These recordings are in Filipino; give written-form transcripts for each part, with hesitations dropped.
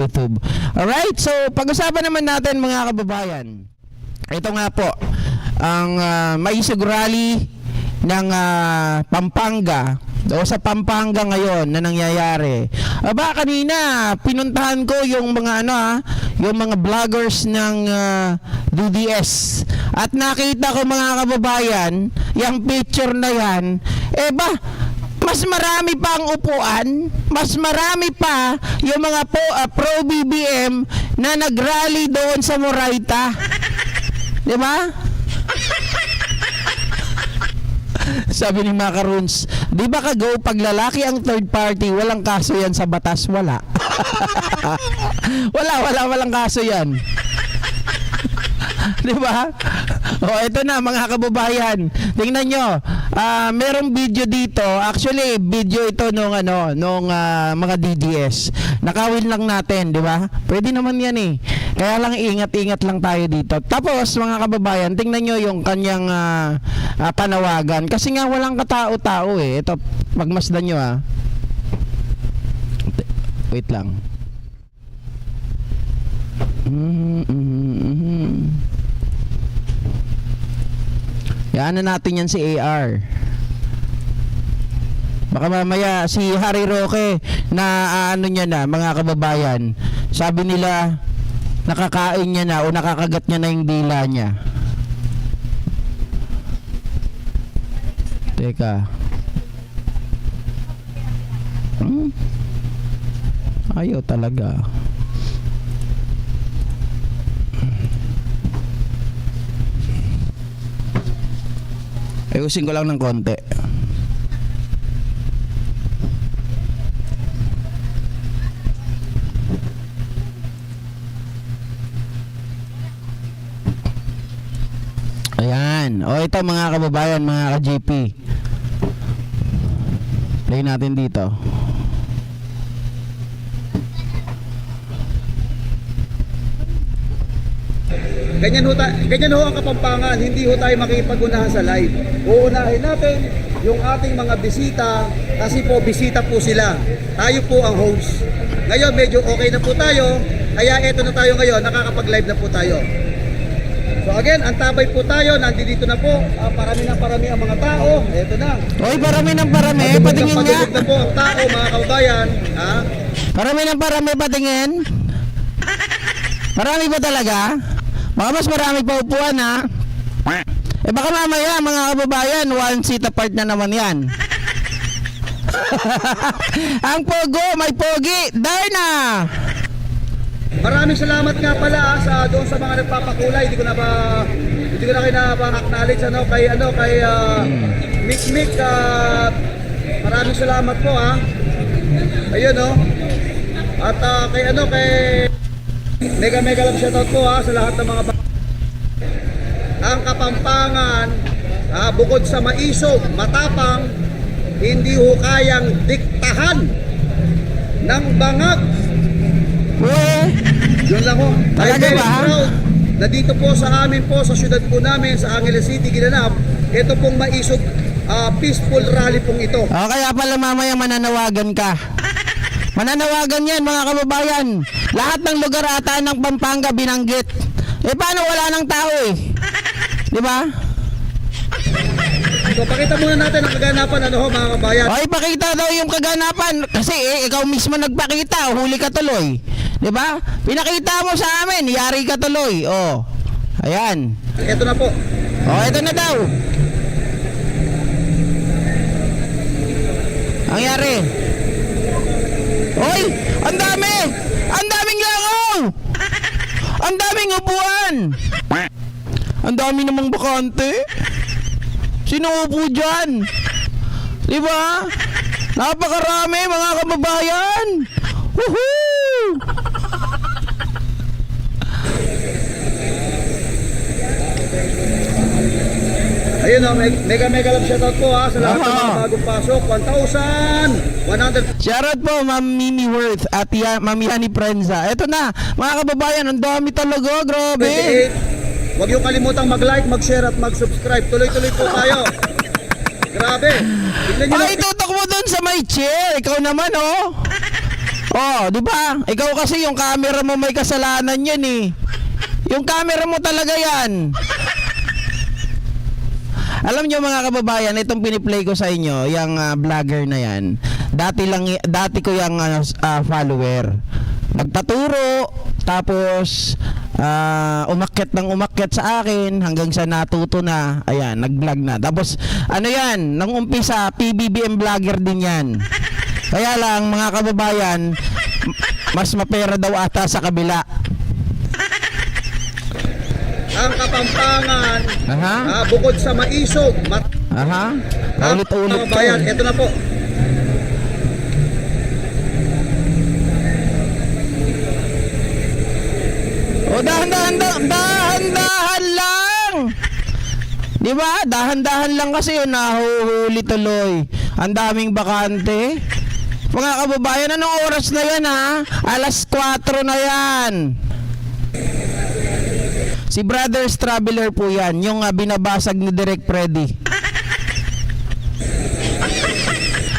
YouTube. Alright, so pag-usapan naman natin mga kababayan. Ito nga po, ang Maisog Rally ng Pampanga o sa Pampanga ngayon na nangyayari. Aba, kanina pinuntahan ko yung mga yung mga vloggers ng DDS at nakita ko mga kababayan, yung picture na yan, mas marami pa ang upuan, mas marami pa yung mga pro BBM na nagrally doon sa Moraita. 'Di ba? Sabi ni Macaroons, di ba kago pag lalaki ang third party, walang kaso yan sa batas? Wala. walang kaso yan. Di ba? O, ito na mga kababayan. Tingnan nyo. Merong video dito. Actually, video ito nung mga DDS. Nakawin lang natin, di ba? Pwede naman yan eh. Kaya lang ingat-ingat lang tayo dito. Tapos mga kababayan, tingnan nyo yung kanyang panawagan. Kasi nga walang katao-tao eh. Ito, pagmasdan nyo Wait lang. Yan na natin yan si AR. Baka mamaya si Harry Roque na niya na mga kababayan. Sabi nila nakakain niya na o nakakagat niya na yung dila niya. Teka. Ayaw talaga. Ayusin ko lang ng konti. Ayan. O ito mga kababayan, mga ka-JP. Play natin dito. Ganyan ho ang Kapampangan, hindi ho tayo makipag-unahan sa live. Uunahin natin yung ating mga bisita kasi po bisita po sila. Tayo po ang host. Ngayon medyo okay na po tayo, kaya eto na tayo ngayon, nakakapag-live na po tayo. So again, ang tabay po tayo, nandito na po, parami ang mga tao. Eto na. Oy, parami ng parami, patingin nga. Padulog na po ang tao, mga kababayan. Parami ng parami, patingin. Marami ba talaga? Baka mas marami pa upuan baka mamaya mga kababayan, one seat apart na naman yan. Ang pogo, may pogi, Darna. Maraming salamat nga pala doon sa mga nagpapakulay. Hindi ko na kayo na-acknowledge kay Mick. Maraming salamat po Ayun At kay mega love shoutout po sa lahat ng mga ang Kapampangan bukod sa maisog, matapang, hindi ho kayang diktahan ng bangag. Yun lang ho. I'm very proud na dito po sa amin po, sa syudad po namin, sa Angeles City, ginanap ito pong maisog peaceful rally pong ito. Kaya pala mamaya mananawagan ka. Mananawagan yan mga kababayan. Lahat ng lugar ata ng Pampanga binanggit. Paano wala ng tao Di ba? So pakita muna natin ang kaganapan mga kabayan. Pakita daw yung kaganapan. Kasi ikaw mismo nagpakita, huli ka tuloy. Di ba? Pinakita mo sa amin, yari ka tuloy. Ayan. Ito na po. Ito na daw. Ang yari. Oy, ang dami! Ang daming langaw! Ang daming upuan! Ang dami namang bakante. Sino upo dyan? Diba? Napakarami mga kababayan! Woohoo! Ayun mega love shoutout po sa lahat ng mga bagong pasok. 1,100. Shoutout po Ma'am Mimi Worth at Ma'am Yani Prenza. Ito na mga kababayan, ang dami talaga, grabe. 28. Huwag yung kalimutang mag-like, mag-share at mag-subscribe. Tuloy-tuloy po tayo. Grabe. Ay, tutok mo dun sa may chair. Ikaw naman Oh, di ba? Ikaw kasi yung camera mo may kasalanan yan eh. Yung camera mo talaga yan. Alam niyo mga kababayan, itong piniplay ko sa inyo, yung vlogger na yan. Dati ko yung follower. Nagtaturo, tapos umakyat sa akin hanggang sa natuto na, ayan, nag-vlog na. Tapos ano yan, nang umpisa PBBM vlogger din yan. Kaya lang mga kababayan, mas mapera daw ata sa kabila. Ang Kapampangan, Aha. bukod sa maisog, Aha. Ulit-ulit to. kababayan, ito na po. O dahan-dahan lang. Di ba? Dahan-dahan lang kasi yun, nahuhuli tuloy. Ang daming bakante. Mga kababayan, anong oras na yan ha? 4:00 na yan. Si Brothers Traveler po yan, yung binabasag ni Direk Freddy.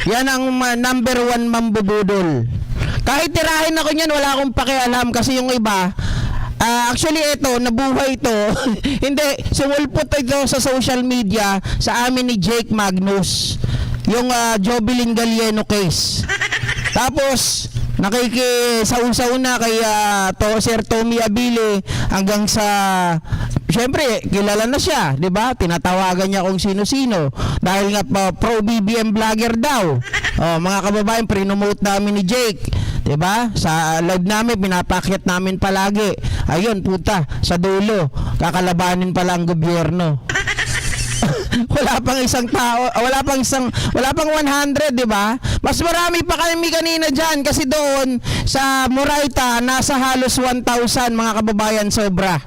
Yan ang number 1 mambubudol. Kahit tirahin ako niyan, wala akong pakialam kasi yung iba, actually ito, nabuhay ito. Hindi, sumulpot ito sa social media sa amin ni Jake Magnus. Yung Jovelyn Galieno case. Tapos, nakikisaw-saw na kay Sir Tommy Abile hanggang sa syempre kilala na siya, 'di ba? Tinatawagan niya kung sino-sino dahil nga pro BBM vlogger daw. Oh, mga kababayan, prinomote namin ni Jake, 'di ba? Sa live namin pinapakyat namin palagi. Ayun, puta, sa dulo kakalabanin pala ang gobyerno. Wala pang 100, di ba? Mas marami pa kami kanina diyan kasi doon sa Moraita nasa halos 1,000 mga kababayan, sobra.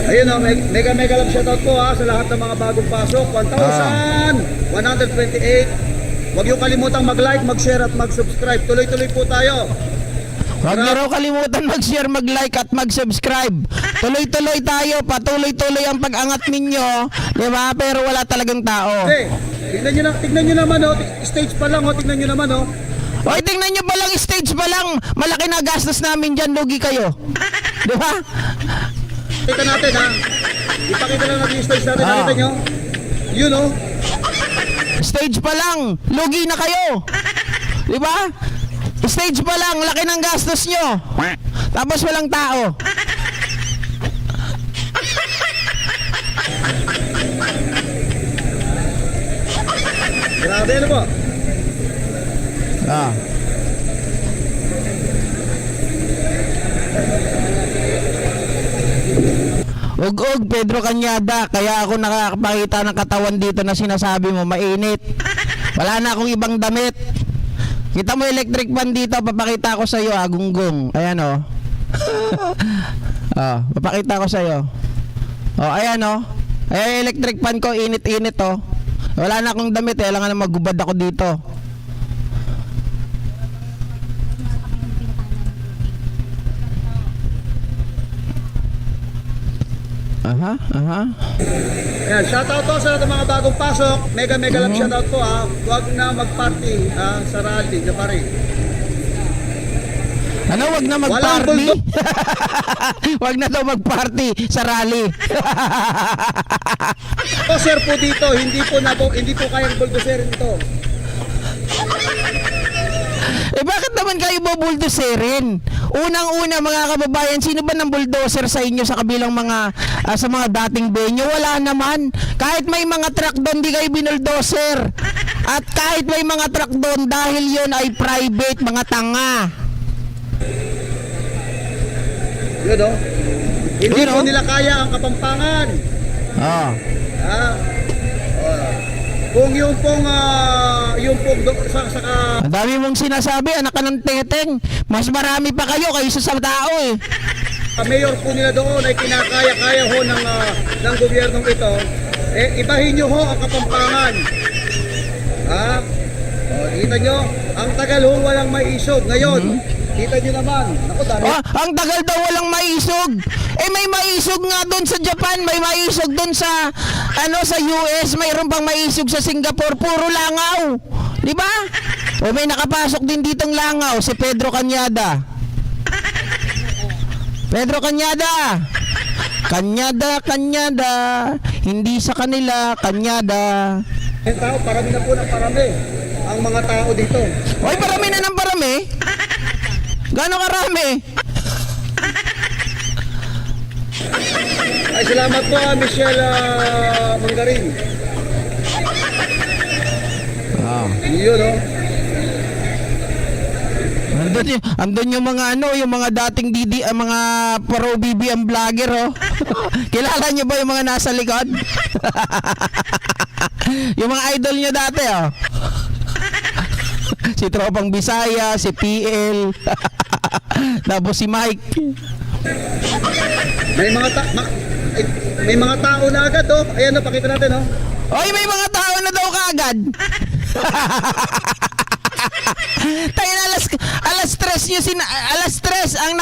Ayun o, mega love shoutout po sa lahat ng mga bagong pasok. 1,128. Huwag yung kalimutang mag-like, mag-share at mag-subscribe. Tuloy-tuloy po tayo. Huwag niyo raw kalimutan mag-share, mag-like at mag-subscribe. Tuloy-tuloy tayo, patuloy-tuloy ang pag-angat ninyo, di ba? Pero wala talagang tao. Okay, tignan nyo naman stage pa lang tignan nyo naman Hoy, tingnan nyo pa lang, stage pa lang. Malaki na gastos namin dyan, lugi kayo. Di ba? Kita natin ipakita lang natin yung stage natin, nakita nyo? Yun Stage pa lang, lugi na kayo. Di ba? Stage pa lang, laki ng gastos nyo. Tapos walang tao. Grabe, ano po? Ug-ug, Pedro Cañada, kaya ako nakakapakita ng katawan dito na sinasabi mo, mainit. Wala na akong ibang damit. Kita mo electric fan dito, papakita ko sa iyo, gunggong. Ayan papakita ko sa iyo. Ayan Ayan electric fan ko, init-init Wala na akong damit, kailangan na magubad ako dito. Ayan, shoutout po sa lahat ng mga bagong pasok. Mega love shoutout po Huwag na mag-party sa rally, Japari. Ano, wag na mag-party? Wag na daw mag-party sa rally. Sir po dito, hindi po kayang buldoserin ito. Bakit naman kayo bubuldoserin? Unang-una mga kababayan, sino ba ng bulldozer sa inyo sa kabilang mga sa mga dating benyo? Wala naman. Kahit may mga truck doon, di kayo binuldozer. At kahit may mga truck doon, dahil yon ay private, mga tanga. Yun Hindi po nila kaya ang Kapampangan. Kung yung pong Ang dami mong sinasabi, anak ka ng teteng. Mas marami pa kayo kaysa sa tao mayor po nila doon ay kinakaya-kaya ho ng gobyernong ito, ibahin nyo ho ang Kapampangan. Kita nyo, ang tagal ho walang maisog. Ngayon, kita nyo naman. Naku, dami. Ang tagal daw walang maisog. May maisog nga doon sa Japan, may maisog doon sa sa US, mayroon pang maisog sa Singapore, puro langaw. Di ba? O may nakapasok din ditong langaw, si Pedro Cañada. Pedro Cañada! Cañada, hindi sa kanila, Cañada. Yung tao, parami na po ng parami. Ang mga tao dito. Oy, parami na ng parami. Gano'ng karami? Ay, salamat po, Michelle Mangarin. Yun, oh. Andun yung mga yung mga dating mga pro BBM vlogger, oh. Kilala nyo ba yung mga nasa likod? Yung mga idol nyo dati, oh. Si Tropang Bisaya, si PL, tapos si Mike. May mga tao na agad, oh. Ayan, oh, pakita natin, oh. Oy, may mga tao na daw kaagad. Tayo na alas 3 nyo alas 3 ang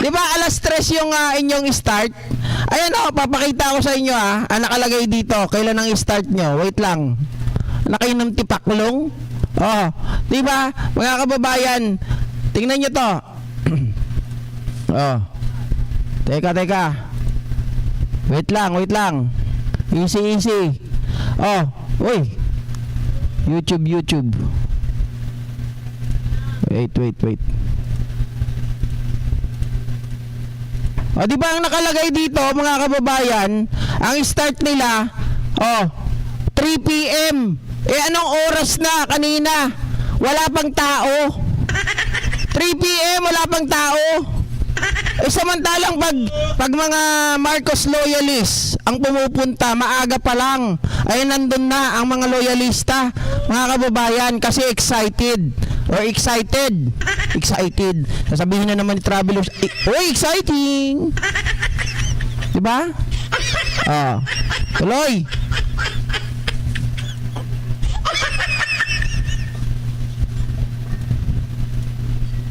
di ba alas 3 yung inyong start. Ayan, papakita ko sa inyo ang nakalagay dito kailan ang start nyo. Wait lang, nakainom tipaklong. Di ba mga kababayan, tingnan nyo to. Teka, wait lang, easy. Uy, YouTube. Wait. Di ba ang nakalagay dito mga kababayan, ang start nila 3 PM. Anong oras na kanina? Wala pang tao. 3 PM wala pang tao. Samantalang pag mga Marcos loyalists ang pumupunta, maaga pa lang ay nandun na ang mga loyalista, mga kababayan, kasi excited. Sasabihin na naman ni Travelers, exciting! Diba? Tuloy!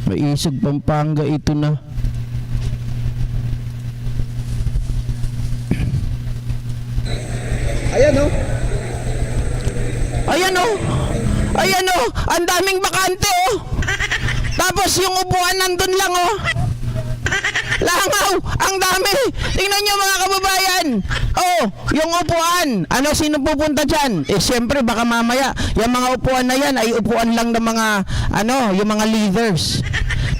Maisog Pampanga ito na. Ayan, oh. Ang daming bakante, oh. Tapos yung upuan nandun lang, oh. Langaw, ang dami. Tingnan nyo mga kababayan. Yung upuan. Sino pupunta dyan? Siyempre baka mamaya yung mga upuan na yan ay upuan lang ng mga yung mga leaders.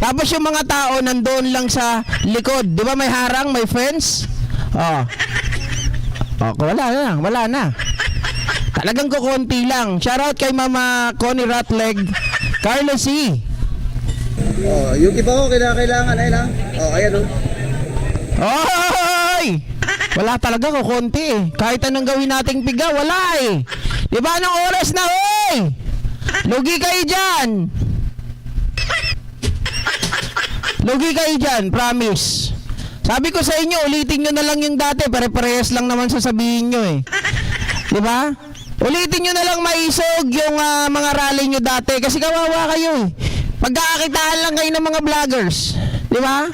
Tapos yung mga tao nandoon lang sa likod. Di ba may harang, may fence? Wala na. Talagang kukunti lang. Shoutout kay Mama Connie Ratleg, Carlos C. Yung iba ko kailangan ay lang. Ayan, oh. Oy! Wala talaga kukunti. Kahit anong gawin nating piga, wala eh. Di ba anong oras na, oy? Lugi kayo dyan, promise. Sabi ko sa inyo, ulitin nyo na lang yung dati, pare-parehas lang naman sasabihin nyo eh. Di ba? Ulitin nyo na lang maisog yung mga rally nyo dati kasi kawawa kayo eh. Pagkakakitaan lang kayo ng mga vloggers. Di ba?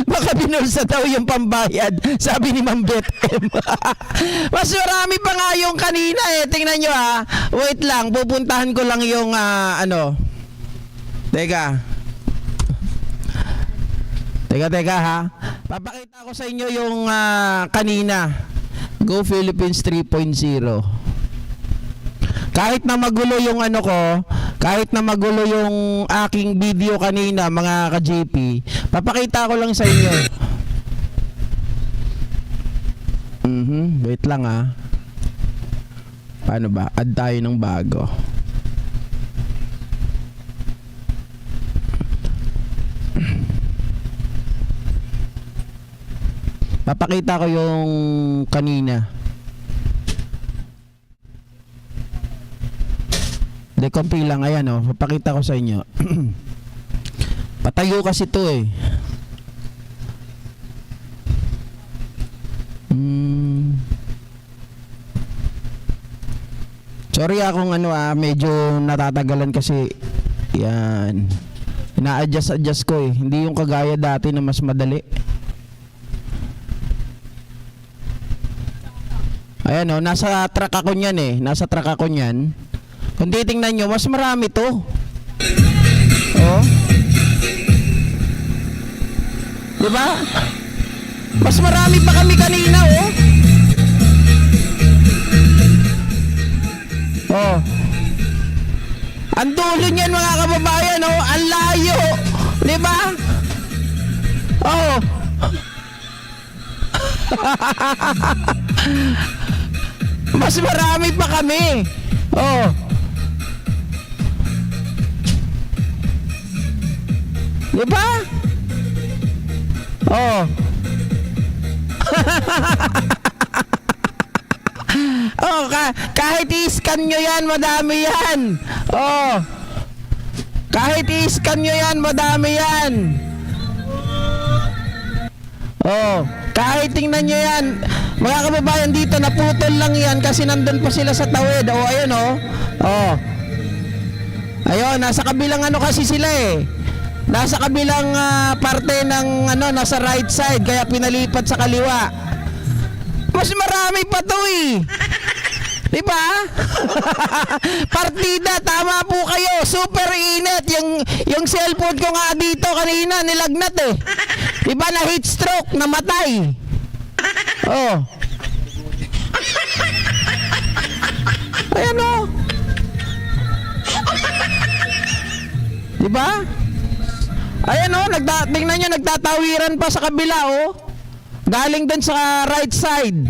Baka binulsa daw yung pambayad, sabi ni Ma'am Beth M. Mas marami pa nga yung kanina eh. Tingnan nyo wait lang, pupuntahan ko lang yung Teka ha. Papakita ko sa inyo yung kanina. Go Philippines 3.0. Kahit na magulo yung kahit na magulo yung aking video kanina mga ka-JP, papakita ko lang sa inyo. Wait lang Paano ba? Add tayo ng bago. Papakita ko yung kanina. Konti lang, ayan papakita ko sa inyo. Patayo kasi to eh. Sorry akong medyo natatagalan kasi yan. Ina-adjust ko eh. Hindi yung kagaya dati na mas madali. Ayan o, nasa truck ako niyan eh. Nasa truck ako niyan. Kung titingnan nyo, mas marami to. Oh. Diba? Mas marami pa kami kanina oh. Oh. Ang dulo niyan mga kababayan oh. Ang layo. Diba? Oh. Mas marami pa kami. Oh. Diba? Oh. Oh, kahit i-scan nyo yan, madami yan. Oh. Kahit i-scan nyo yan, madami yan. Oh. Kahit tingnan nyo yan, mga kababayan dito, naputol lang yan kasi nandun pa sila sa tawid. Oh, ayun oh. Oh. Ayun, nasa kabilang ano kasi sila eh. Nasa kabilang parte ng ano, nasa right side kaya pinalipat sa kaliwa. Mas marami pa to eh. Diba? Partida, tama po kayo. Super init. Yung cellphone ko nga dito kanina, nilagnat eh. Diba na heat stroke, namatay. Oh. Ayan oh. Diba? Ayan oh, tingnan nyo, nagtatawiran pa sa kabila oh. Galing dun sa right side.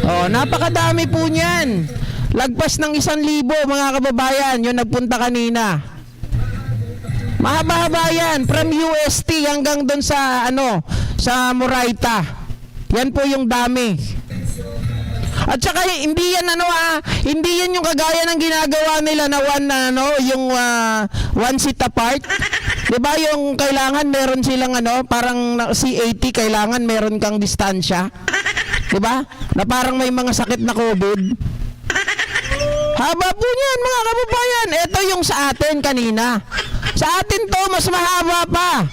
Oh, napakadami po niyan. Lagpas ng 1,000 mga kababayan, yung nagpunta kanina. Mahaba-haba yan, from UST hanggang dun sa ano, sa Moraita. Yan po yung dami. At saka hindi yan ano hindi yan yung kagaya ng ginagawa nila na one seat apart. 'Di ba yung kailangan meron silang ano, parang C80 kailangan meron kang distansya. 'Di ba? Na parang may mga sakit na COVID. Haba po niyan mga kababayan. Ito yung sa atin kanina. Sa atin to mas mahaba pa.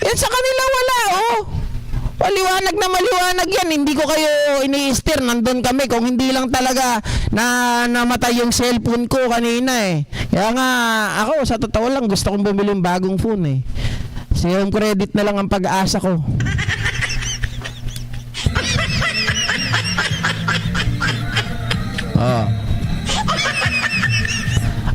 Yan sa kanila wala oh. Maliwanag na maliwanag yan. Hindi ko kayo ini-steer. Nandun kami. Kung hindi lang talaga na namatay yung cellphone ko kanina eh. Kaya nga ako sa totoo lang gusto kong bumili ng bagong phone eh. Kasi home credit na lang ang pag-aasa ko. Oh.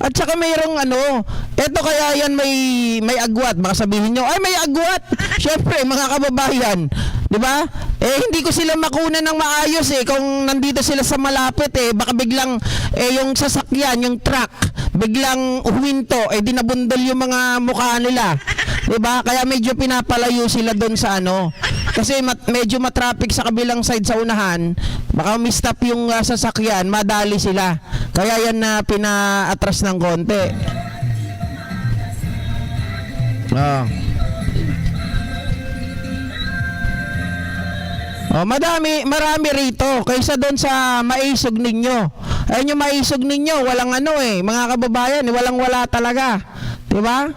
At saka mayroong ano, eto kaya yan may agwat. Baka sabihin nyo, ay may agwat. Syempre mga kababayan, di ba? Eh hindi ko sila makunan ng maayos eh. Kung nandito sila sa malapit eh, baka biglang yung sasakyan, yung truck, biglang uhuminto, eh dinabundol yung mga mukha nila. Di ba? Kaya medyo pinapalayo sila doon sa ano. Kasi medyo matraffic sa kabilang side sa unahan. Baka mistop yung sasakyan, madali sila. Kaya yan na pina-atras ng konti. Oh. Oh, marami rito kaysa doon sa maisog ninyo. Ayun yung maisog ninyo, walang ano eh, mga kababayan, walang wala talaga. 'Di ba?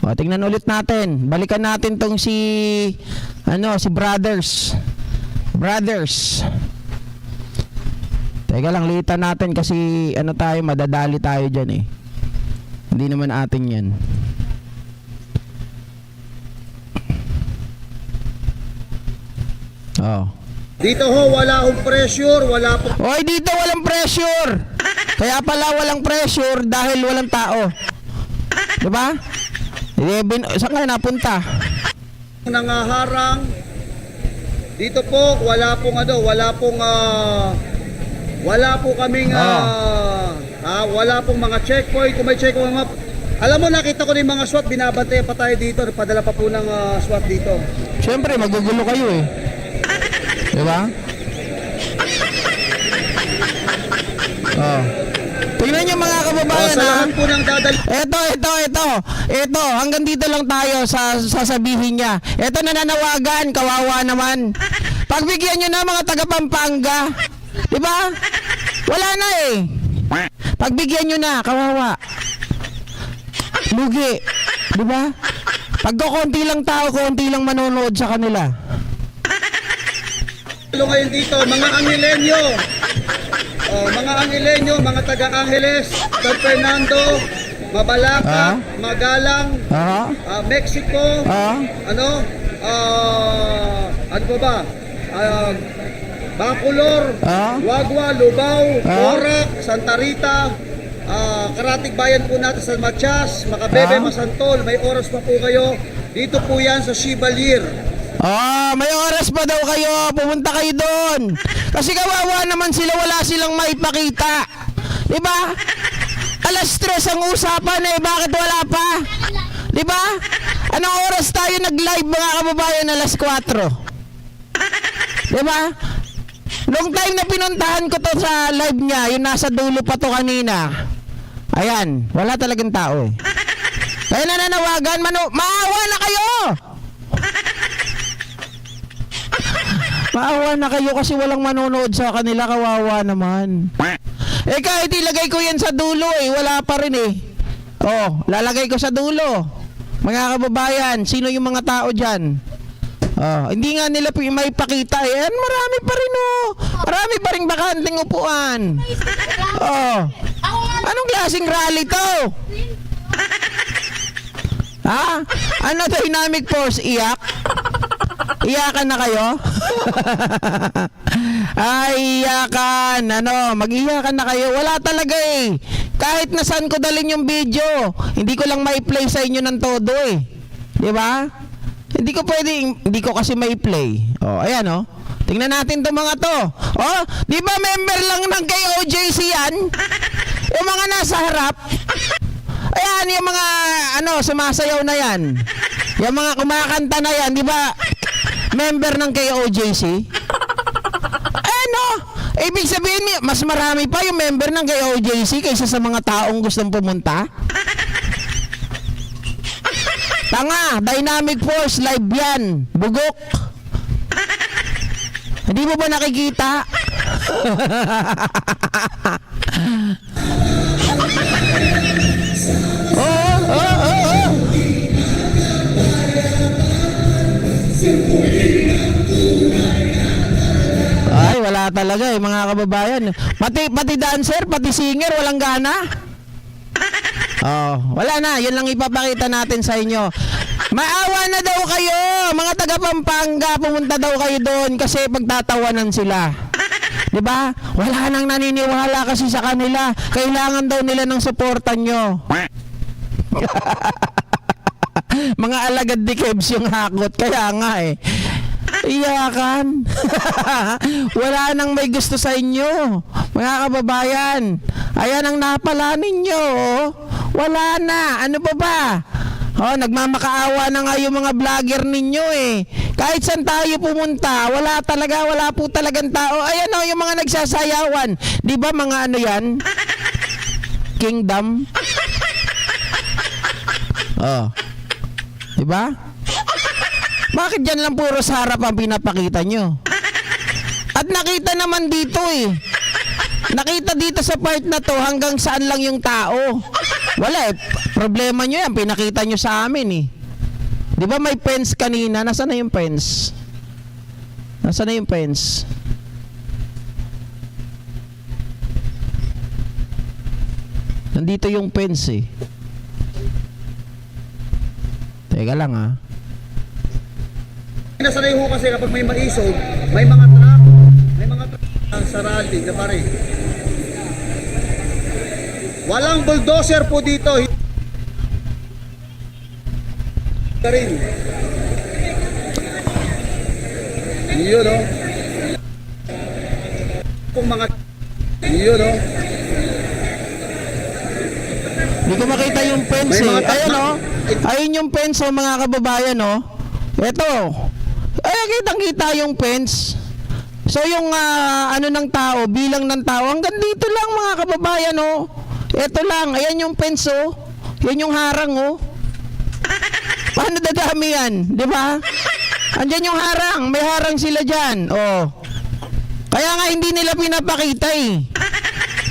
O, tingnan ulit natin. Balikan natin tong si Brothers. Teka lang, litan natin kasi ano tayo, madadali tayo dyan eh. Hindi naman atin yan. Oh. Dito ho, wala akong pressure, wala po. Oy, dito walang pressure. Kaya pala walang pressure dahil walang tao. Diba? Saan kayo napunta? Nangaharang. Dito po, wala pong kaming wala pong mga checkpoint. Kung may checkpoint, alam mo, nakita ko na yung mga SWAT, binabantay pa tayo dito, padala pa po ng SWAT dito. Siyempre, magugulo kayo eh. Diba? Oh. Tingnan nyo mga kababayan sa lahat po ng dadali. Ito, hanggang dito lang tayo sa sasabihin niya. Ito nananawagan, kawawa naman. Pagbigyan nyo na mga taga Pampanga. Diba? Wala na eh. Pagbigyan nyo na, kawawa. Lugi. Diba? Pagka konti lang tao, konti lang manonood sa kanila. Ngayon dito, mga Angelenyo. Mga Angelenyo, mga taga-Angeles, San Fernando, Mabalaca, Magalang, Mexico, ano pa ba? Bacolor, Wagwa, Lubao, Porac, Santa Rita, Karatig Bayan po natin sa Matias, Macabebe, Masantol, may oras pa po kayo. Dito po yan sa Chevalier. May oras pa daw kayo. Pumunta kayo doon. Kasi kawawa naman sila, wala silang maipakita. Diba? Alas 3 ang usapan eh. Bakit wala pa? Diba? Anong oras tayo nag-live mga kababayan? Alas 4. Diba? Long time na pinuntahan ko to sa live niya. Yung nasa dulo pa to kanina. Ayan. Wala talagang tao eh. Kaya nananawagan. Maawa na kayo! Maawa na kayo kasi walang manonood sa kanila, kawawa naman. Eh kahit ilagay ko yan sa dulo eh, wala pa rin eh. Lalagay ko sa dulo. Mga kababayan, sino yung mga tao dyan? Hindi nga nila may pakita eh. Marami pa rin Marami pa rin bakanting upuan. Anong klaseng rally to? Ano dynamic force? Iyak? Iyakan na kayo? Ay, iyakan. Mag-iyakan na kayo. Wala talaga eh. Kahit na saan ko dalhin yung video, hindi ko lang mai-play sa inyo ng todo eh. Di ba? Hindi ko kasi mai-play. Ayan Tingnan natin itong mga to. Di ba member lang ng KOJC yan? Yung mga nasa harap. Ayan, yung mga sumasayaw na yan. Yung mga kumakanta na yan, di ba? Member ng KOJC. Ibig sabihin, mas marami pa yung member ng KOJC kaysa sa mga taong gustong pumunta. Tanga, dynamic force, live yan. Bugok. Hindi mo ba nakikita? Ay, wala talaga eh mga kababayan. Pati dancer, pati singer, walang gana. Wala na, yun lang ipapakita natin sa inyo. Maawa na daw kayo, mga taga Pampanga, pumunta daw kayo doon kasi pagtatawanan sila. 'Di ba? Wala nang naniniwala kasi sa kanila. Kailangan daw nila ng suporta nyo. Mga alagad ni Kebs yung hakot, kaya nga eh. Iyakan. Wala nang may gusto sa inyo, mga kababayan. Ayan ang napala ninyo. Wala na. Ano pa ba? Nagmamakaawa na nga yung mga vlogger ninyo eh. Kahit saan tayo pumunta, wala po talagang tao. Ayan yung mga nagsasayawan. Di ba mga yan? Kingdom. Di ba? Bakit dyan lang puro sa harap ang pinapakita nyo? At nakita naman dito eh. Nakita dito sa part na to hanggang saan lang yung tao. Wala eh. Problema nyo yan. Pinakita nyo sa amin eh. Di ba may fence kanina? Nasaan na yung fence? Nasaan na yung fence? Nandito yung fence eh. Teka lang Nasanay ho kasi kapag may maisog, may mga truck sa rally na pare. Walang bulldozer po dito. Rin. Yun Kung mga yun Hindi ko makita yung fence eh. Ayun ayun yung fence mga kababayan Ito. Ay, kitang-kita yung fence. So yung ng tao, bilang ng tao, hanggang dito lang mga kababayan Ito lang, ayan yung fence Yan yung harang Paano dadami yan? Di ba? Andyan yung harang, may harang sila dyan. Kaya nga hindi nila pinapakita eh.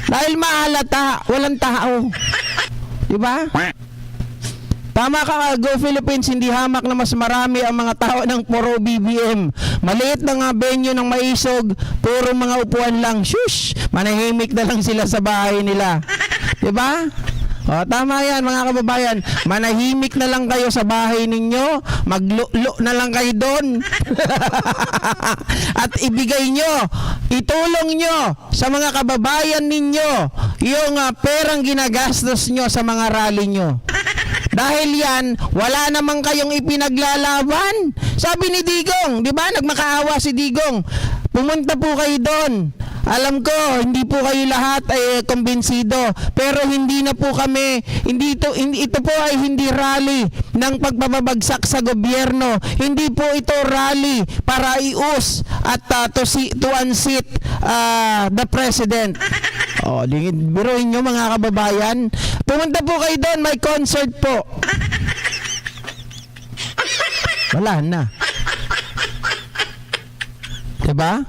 Dahil mahalata, walang tao. Di ba? Tama ka, Go Philippines, hindi hamak na mas marami ang mga tao ng puro BBM. Maliit na nga venue ng Maisog, puro mga upuan lang. Shush! Manahimik na lang sila sa bahay nila. Diba? O, tama yan mga kababayan. Manahimik na lang kayo sa bahay ninyo. Maglulo na lang kayo doon. At ibigay nyo, itulong nyo sa mga kababayan ninyo yung perang ginagastos nyo sa mga rally nyo. Dahil yan, wala namang kayong ipinaglalaban. Sabi ni Digong, di ba? Nagmakaawa si Digong. Pumunta po kayo doon. Alam ko, hindi po kayo lahat ay kumbinsido, pero hindi na po kami, ito po ay hindi rally ng pagpapabagsak sa gobyerno. Hindi po ito rally para ius at to unseat the president. Oh, biruin nyo mga kababayan. Pumunta po kayo doon, may concert po. Wala na. Diba?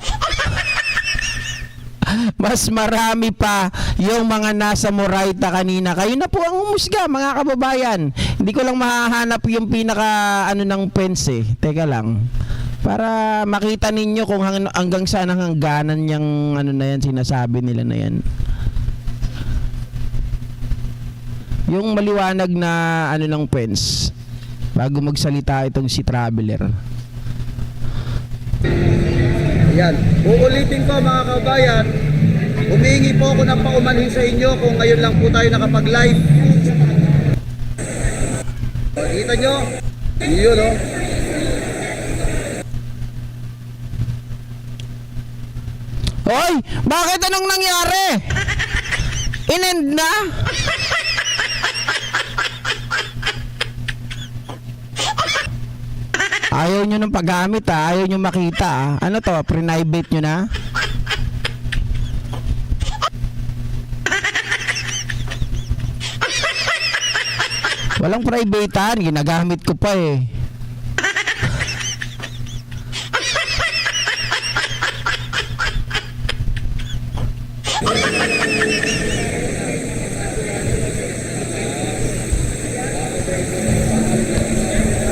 Mas marami pa yung mga nasa Moraita kanina. Kayo na po ang umusga mga kababayan. Hindi ko lang mahahanap yung pinaka ng fence eh. Teka lang. Para makita ninyo kung hanggang saan ang hangganan yung na yan, sinasabi nila na yan. Yung maliwanag na ng fence. Bago magsalita itong si Traveler. Yan. Uulitin ko mga kabayan, humingi po ako ng paumanhin sa inyo kung ngayon lang po tayo nakapag-live. Kita nyo? Yun o. Hoy! Bakit anong nangyari? Inend na? Ayaw nyo ng paggamit ayaw nyo makita Ano to, private nyo na? Walang privatean, ginagamit ko pa eh.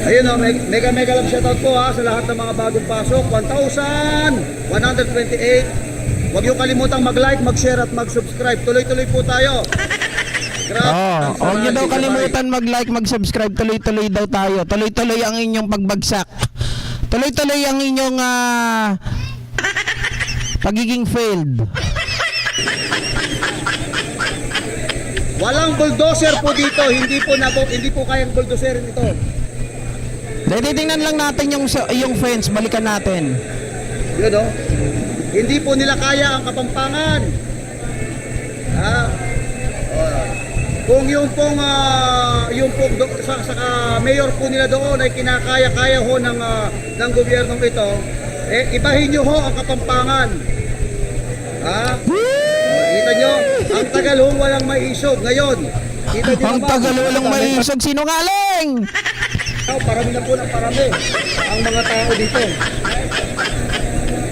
Ayun o, mega love shoutout po sa lahat ng mga bagong pasok. 1,128. Huwag niyo kalimutang mag-like, mag-share at mag-subscribe. Tuloy-tuloy po tayo. Huwag niyo daw kalimutan mag-like, mag-subscribe. Tuloy-tuloy daw tayo. Tuloy-tuloy ang inyong pagbagsak. Tuloy-tuloy ang inyong pagiging failed. Walang bulldozer po dito. Hindi po kayang bulldozer ito. Titingnan lang natin yung fence, balikan natin. Yun o. Hindi po nila kaya ang Kapampangan. Kung yung pong sa mayor po nila doon ay kinakaya-kaya ho ng gobyernong ito, ibahin nyo ho ang Kapampangan. Kita nyo, ang tagal ho walang maisog. Ngayon, kita nyo ang tagal walang maisog, sinungaling! Parami na po ng parami ang mga tao dito.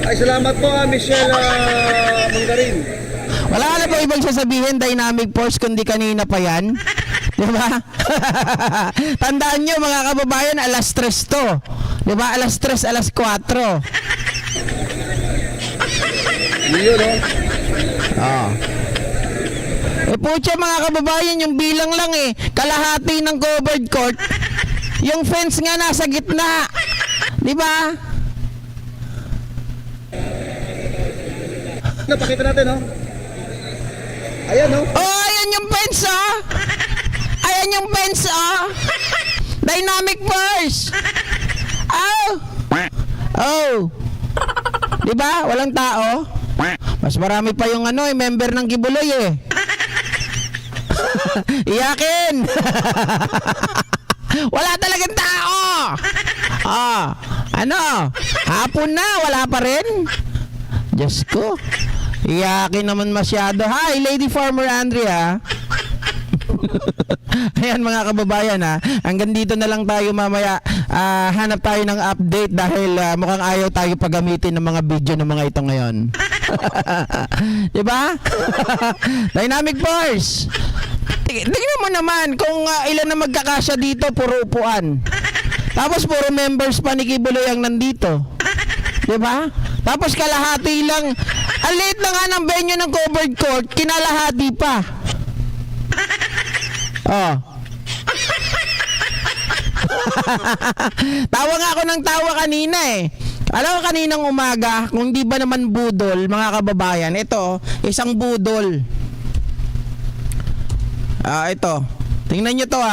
Ay, salamat po Michelle Mangarin. Wala na po ibang sasabihin, dynamic force, kundi kanina pa yan. Diba? Tandaan nyo mga kababayan, alas 3 to. Diba? Alas 3, alas 4. Yun o. Pucha mga kababayan, yung bilang lang kalahati ng covered court. Yung fence nga nasa gitna. Di ba? Napakita natin, no? Ayan, no? Oh, ayan yung fence, oh. Ayan yung fence, oh. Dynamic force. Oh. Oh. Di ba? Walang tao. Mas marami pa yung member ng Kibuloy Iyakin. Wala talagang tao. Hapon na, wala pa rin. Diyos ko. Iyakin naman masyado. Hi, Lady Farmer Andrea. Ayan mga kababayan hanggang dito na lang tayo mamaya. Hanap tayo ng update dahil mukhang ayaw tayo paggamitin ng mga video ng mga ito ngayon. Diba? Dynamic Force. Tingnan mo naman kung ilan na magkakasya dito, puro upuan. Tapos puro members pa ni Kibuloy ang nandito. 'Di ba? Tapos kalahati lang. Ang liit na nga ng venue ng covered court, kinalahati pa. Oh. Tawa nga ako ng tawa kanina eh. Alam mo kaninang umaga, kung di ba naman budol, mga kababayan, ito, isang budol. Ito. Tingnan nyo to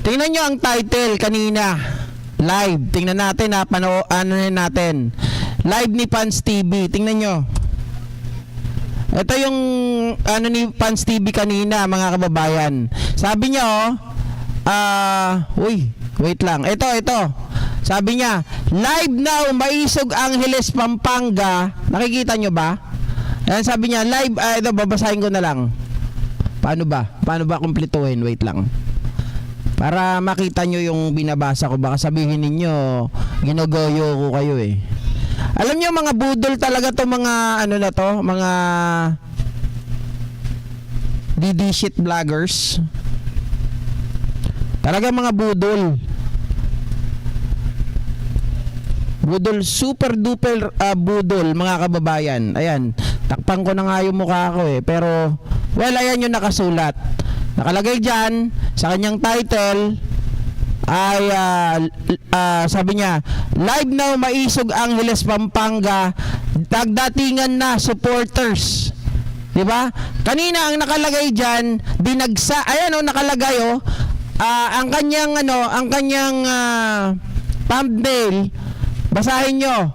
Tingnan nyo ang title kanina. Live. Tingnan natin ano natin. Live ni Pans TV. Tingnan nyo. Ito yung ano ni Pans TV kanina, mga kababayan. Sabi niya wait lang. Ito. Sabi niya, live now, Maisog Angeles, Pampanga. Nakikita nyo ba? Ayan, sabi niya, live, ito, babasahin ko na lang. Paano ba kumpletuhin? Wait lang. Para makita nyo yung binabasa ko. Baka sabihin ninyo, ginogoyo ko kayo eh. Alam nyo, mga budol talaga to, mga ano na to, mga DD shit vloggers. Talaga mga budol. Budol, super duper budol, mga kababayan. Ayan, takpan ko na nga yung mukha ko eh. Pero, well, ayan yung nakasulat. Nakalagay dyan, sa kanyang title, ay, sabi niya, live now, Maisog Angeles, Pampanga, dagdatingan na supporters. Diba? Kanina, ang nakalagay dyan, ayan nakalagay ang kanyang thumbnail, basahin nyo.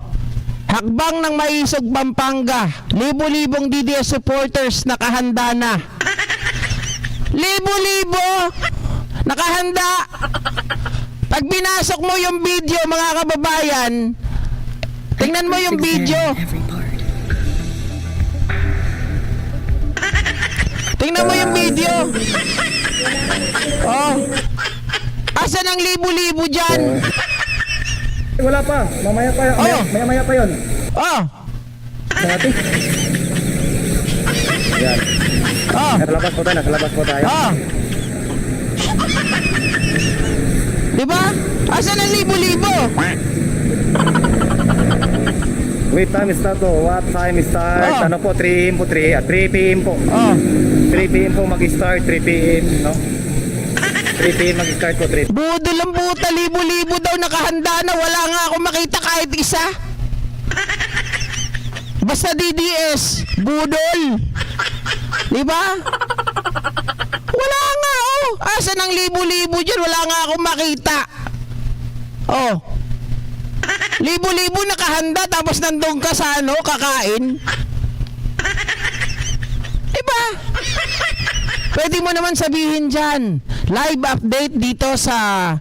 Hakbang ng Maisog, Pampanga, libo-libong DDS supporters nakahanda na. Libo-libo nakahanda. Pag binasok mo yung video, mga kababayan, tingnan mo yung video. Tingnan mo yung video. Asan ang libo-libo dyan? Wala pa. Mamaya pa yun. Maya pa yun. Dati. Yan. Nakalabas po tayo. Diba? Asan ang libo-libo? Wait, time start po. What time start? Ano po? 3 AM po. 3 PM po. 3 PM po mag-start. 3 PM, no? 3 PM mag-start po. 3 Budol ang buta, libo-libo daw nakahanda na. Wala nga ako makita kahit isa. Basta DDS, budol. Diba? Wala nga Asan ang libo-libo dyan? Wala nga akong makita. Libo-libo nakahanda tapos nandun ka sa kakain. Diba? Pwede mo naman sabihin dyan, live update dito sa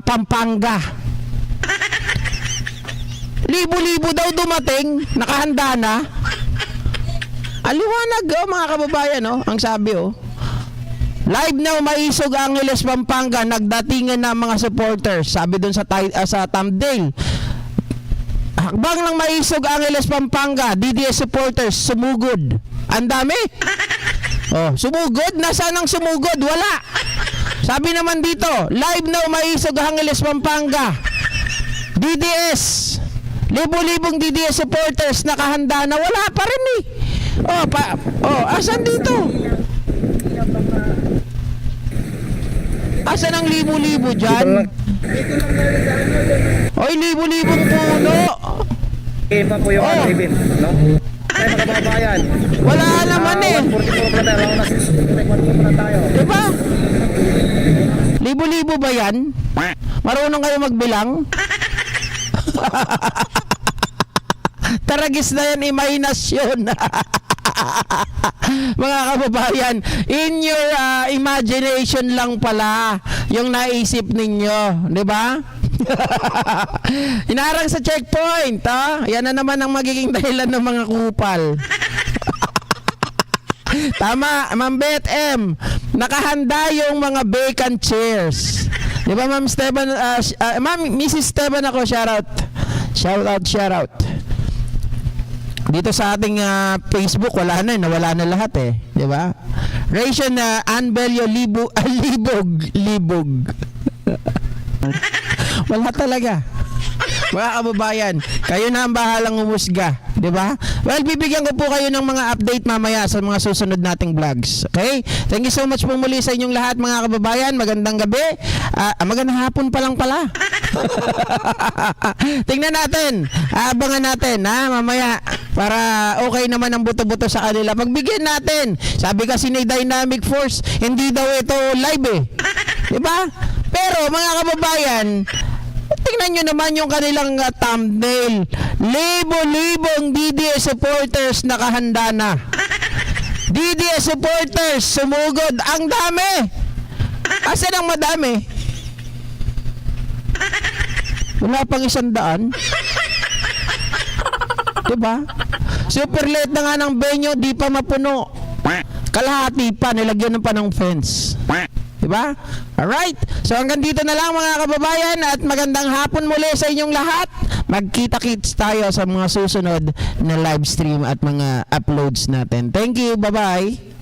Pampanga. Libo-libo daw dumating, nakahanda na. Aliwanag mga kababayan ang sabi live now, Maisog Angeles, Pampanga, nagdatingan na mga supporters. Sabi dun sa thumbnail. Hakbang ng Maisog Angeles, Pampanga, DDS supporters, sumugod. Ang dami. Sumugod? Nasaan ang sumugod? Wala. Sabi naman dito, live now, Maisog Angeles, Pampanga, DDS. Libo-libong DDS supporters nakahanda na. Wala pa rin eh. Asan dito? Asan ang libo-libo dyan? Libo-libong puno. Pa po yung event, no? Ay, mga kababayan. Wala naman 144 na tayo. Diba? Libo-libo ba yan? Marunong kayo magbilang? Taragis na yan, imahinasyon. Mga kababayan, in your imagination lang pala yung naisip ninyo, di ba? Hinarang sa checkpoint, yan na naman ang magiging dahilan ng mga kupal. Tama, Ma'am Beth M. Nakahanda yung mga vacant chairs. Di ba, Ma'am Steban? Ma'am, Mrs. Steban ako, shout out. Dito sa ating Facebook, wala na, nawala na lahat eh. Di ba? Ration na Anbelio Libog. Wala talaga. Mga kababayan, kayo na ang bahalang umusga, di ba? Well, bibigyan ko po kayo ng mga update mamaya sa mga susunod nating vlogs. Okay? Thank you so much po muli sa inyong lahat, mga kababayan. Magandang gabi. Magandang hapon pa lang pala. Tingnan natin. Abangan natin, mamaya. Para okay naman ang buto-buto sa kanila. Pagbigyan natin. Sabi kasi ni Dynamic Force, hindi daw ito live eh. Di ba? Pero, mga kababayan, tingnan nyo naman yung kanilang thumbnail. Libo-libong DDS supporters nakahanda na. DDS supporters sumugod. Ang dami. Asan ang madami? Wala pang 100. Diba? Super late na nga ng venue, di pa mapuno. Kalahati pa, nilagyan pa ng fence. Diba? Alright. So hanggang dito na lang, mga kababayan, at magandang hapon muli sa inyong lahat. Magkita-kits tayo sa mga susunod na live stream at mga uploads natin. Thank you. Bye-bye.